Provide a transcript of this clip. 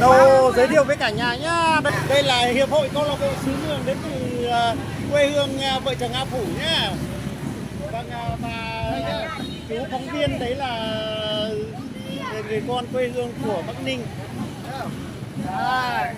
Đâu giới thiệu với cả nhà nhá. Đây là hiệp hội câu lạc bộ Xứ Mường đến từ quê hương vợ chồng A Phủ nhá. Vâng, và chú phóng viên đấy là người con quê hương của Bắc Ninh. Đấy.